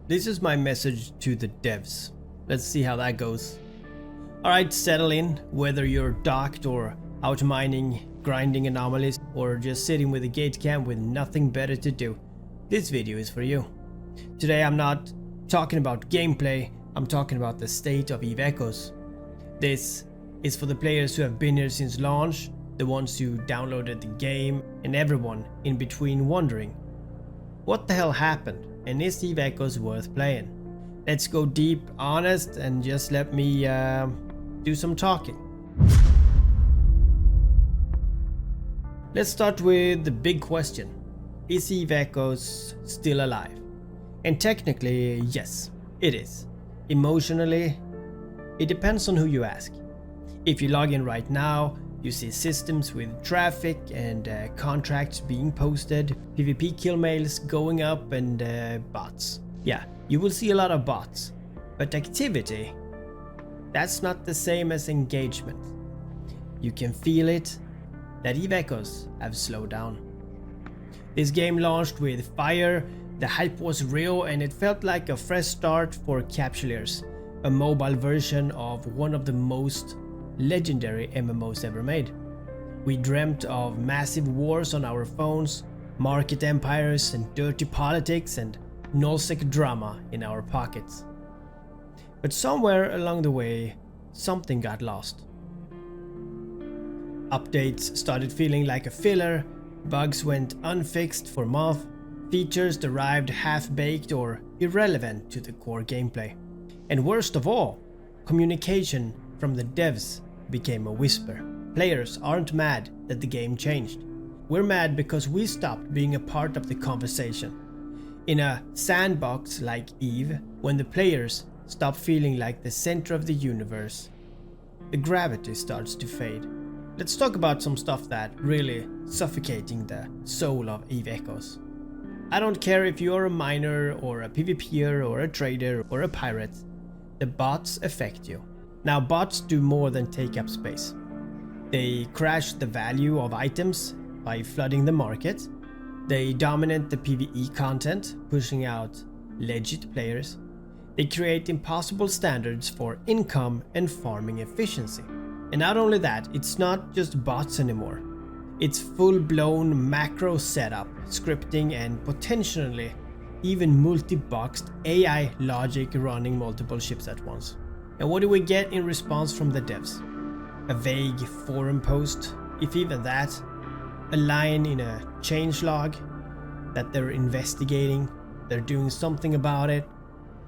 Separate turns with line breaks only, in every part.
This is my message to the devs. Let's see how that goes. Alright, settle in, whether you're docked or out mining, grinding anomalies, or just sitting with a gate cam with nothing better to do. This video is for you. Today I'm not talking about gameplay, I'm talking about the state of EVE Echoes. This is for the players who have been here since launch, the ones who downloaded the game, and everyone in between wondering, what the hell happened, and is EVE Echoes worth playing? Let's go deep, honest, and just let me do some talking. Let's start with the big question. Is EVE Echoes still alive? And technically, yes, it is. Emotionally, it depends on who you ask. If you log in right now, you see systems with traffic and contracts being posted, PvP kill mails going up, and bots. Yeah, you will see a lot of bots, but activity, that's not the same as engagement. You can feel it, that EVE Echoes have slowed down. This game launched with fire, the hype was real, and it felt like a fresh start for Capsuleers, a mobile version of one of the most legendary MMOs ever made. We dreamt of massive wars on our phones, market empires and dirty politics and nullsec drama in our pockets. But somewhere along the way, something got lost. Updates started feeling like a filler, bugs went unfixed for months, features arrived half-baked or irrelevant to the core gameplay. And worst of all, communication from the devs became a whisper. Players aren't mad that the game changed. We're mad because we stopped being a part of the conversation. In a sandbox like EVE, when the players stop feeling like the center of the universe, the gravity starts to fade. Let's talk about some stuff that really suffocating the soul of EVE Echoes. I don't care if you're a miner or a PvPer or a trader or a pirate, the bots affect you. Now, bots do more than take up space. They crash the value of items by flooding the market. They dominate the PvE content, pushing out legit players. They create impossible standards for income and farming efficiency. And not only that, it's not just bots anymore. It's full-blown macro setup, scripting, and potentially even multi-boxed AI logic running multiple ships at once. And what do we get in response from the devs? A vague forum post, if even that, a line in a changelog that they're investigating, they're doing something about it,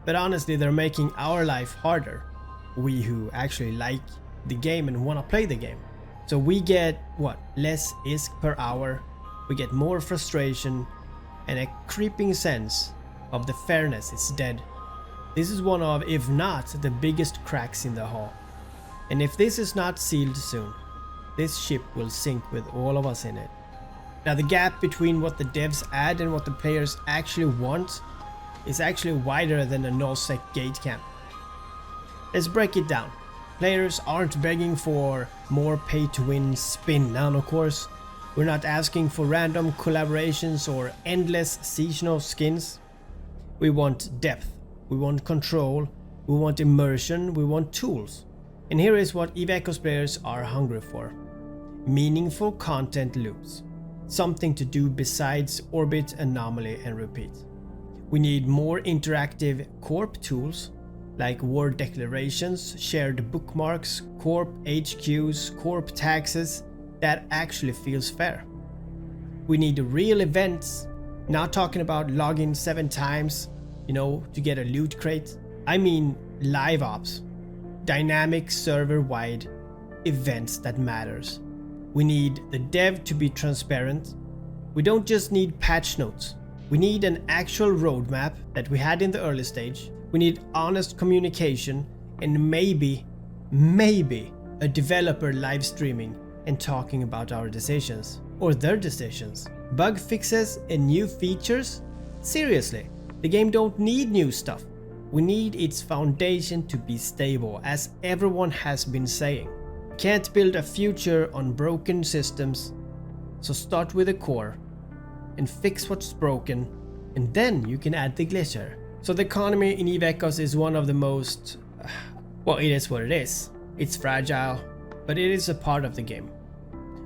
but honestly they're making our life harder, we who actually like the game and want to play the game. So we get, less ISK per hour, we get more frustration, and a creeping sense of the fairness is dead. This is one of, if not the biggest cracks in the hull. And if this is not sealed soon, this ship will sink with all of us in it. Now, the gap between what the devs add and what the players actually want is actually wider than a nullsec gate camp. Let's break it down. Players aren't begging for more pay-to-win spin. Now, of course, we're not asking for random collaborations or endless seasonal skins. We want depth. We want control, we want immersion, we want tools. And here is what EVE Echoes players are hungry for. Meaningful content loops. Something to do besides orbit, anomaly, and repeat. We need more interactive corp tools, like war declarations, shared bookmarks, corp HQs, corp taxes, that actually feels fair. We need real events, not talking about login 7 times, to get a loot crate. I mean live ops, dynamic server-wide events that matters. We need the dev to be transparent. We don't just need patch notes. We need an actual roadmap that we had in the early stage. We need honest communication and maybe a developer live streaming and talking about our decisions or their decisions. Bug fixes and new features? Seriously. The game don't need new stuff. We need its foundation to be stable, as everyone has been saying. Can't build a future on broken systems, so start with the core and fix what's broken, and then you can add the glitter. So the economy in Eve Echoes is one of the most, well, it is what it is. It's fragile, but it is a part of the game.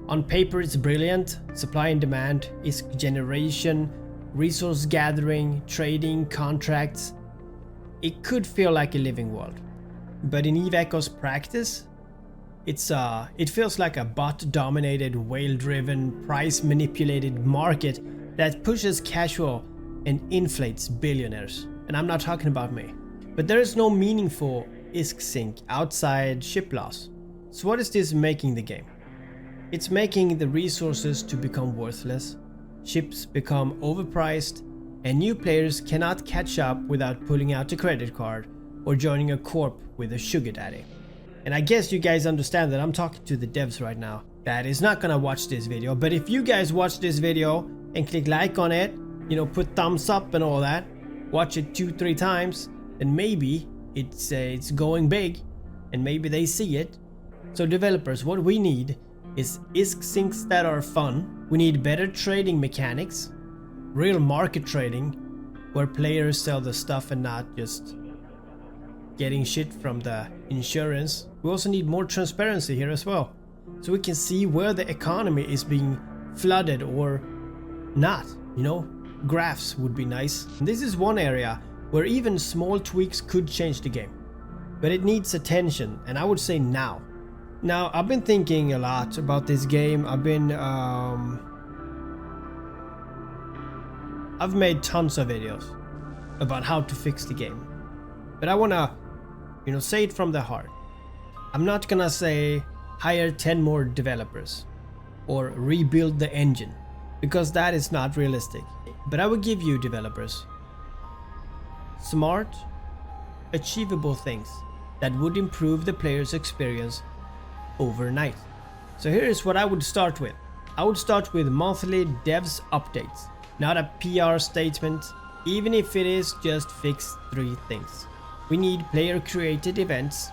On paper it's brilliant, supply and demand, is generation, resource gathering, trading, contracts. It could feel like a living world. But in Eve Echoes practice, it feels like a bot-dominated, whale-driven, price-manipulated market that pushes casual and inflates billionaires. And I'm not talking about me. But there is no meaningful ISK sync outside ship loss. So what is this making the game? It's making the resources to become worthless, ships become overpriced, and new players cannot catch up without pulling out a credit card or joining a corp with a sugar daddy. And I guess you guys understand that I'm talking to the devs right now that is not gonna watch this video, but if you guys watch this video and click like on it, you know, put thumbs up and all that, watch it 2-3 times, then maybe it's going big and maybe they see it. So developers, what we need is ISK syncs that are fun. We need better trading mechanics, real market trading where players sell the stuff and not just getting shit from the insurance. We also need more transparency here as well, so we can see where the economy is being flooded or not, you know. Graphs would be nice. And this is one area where even small tweaks could change the game, but it needs attention, and I would say now. Now, I've been thinking a lot about this game. I've made tons of videos about how to fix the game, but I wanna, you know, say it from the heart. I'm not gonna say hire 10 more developers or rebuild the engine, because that is not realistic. But I will give you, developers, smart, achievable things that would improve the player's experience overnight. So here is what I would start with. I would start with monthly devs updates, not a PR statement, even if it is just fix 3 things. We need player created events.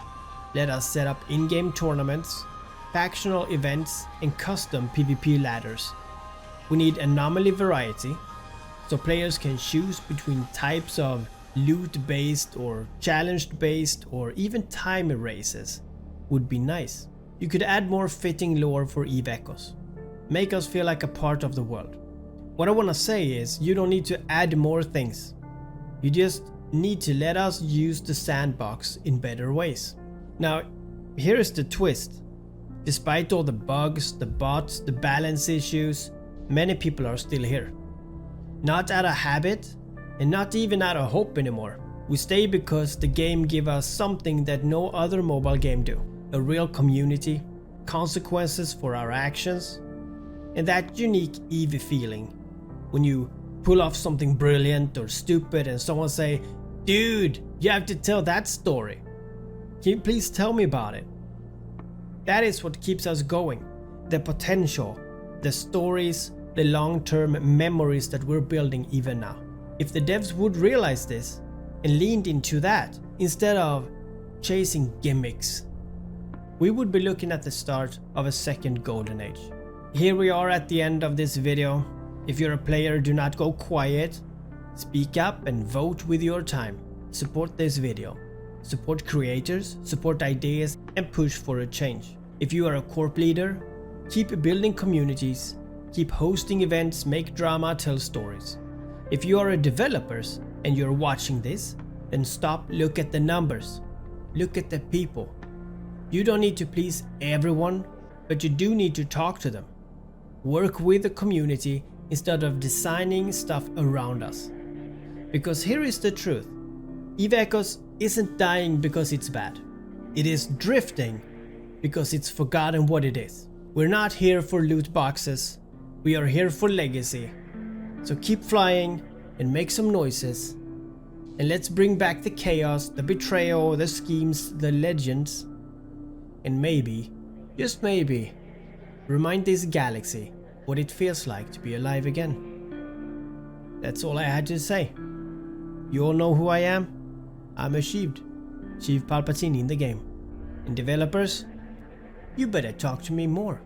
Let us set up in-game tournaments, factional events, and custom PvP ladders. We need anomaly variety, so players can choose between types of loot based or challenge based or even time races. Would be nice. You could add more fitting lore for Eve Echoes. Make us feel like a part of the world. What I want to say is, you don't need to add more things. You just need to let us use the sandbox in better ways. Now, here is the twist. Despite all the bugs, the bots, the balance issues, many people are still here. Not out of habit, and not even out of hope anymore. We stay because the game gives us something that no other mobile game do. A real community, consequences for our actions, and that unique Eve feeling. When you pull off something brilliant or stupid and someone say, "Dude, you have to tell that story. Can you please tell me about it?" That is what keeps us going. The potential, the stories, the long-term memories that we're building even now. If the devs would realize this and leaned into that instead of chasing gimmicks, we would be looking at the start of a second golden age. Here we are at the end of this video. If you're a player, do not go quiet. Speak up and vote with your time. Support this video. Support creators, support ideas, and push for a change. If you are a corp leader, keep building communities, keep hosting events, make drama, tell stories. If you are a developer and you're watching this, then stop, look at the numbers, look at the people. You don't need to please everyone, but you do need to talk to them. Work with the community instead of designing stuff around us. Because here is the truth. Eve Echoes isn't dying because it's bad. It is drifting because it's forgotten what it is. We're not here for loot boxes. We are here for legacy. So keep flying and make some noises. And let's bring back the chaos, the betrayal, the schemes, the legends. And maybe, just maybe, remind this galaxy what it feels like to be alive again. That's all I had to say. You all know who I am. I'm Achieved, Chief Palpatine in the game. And developers, you better talk to me more.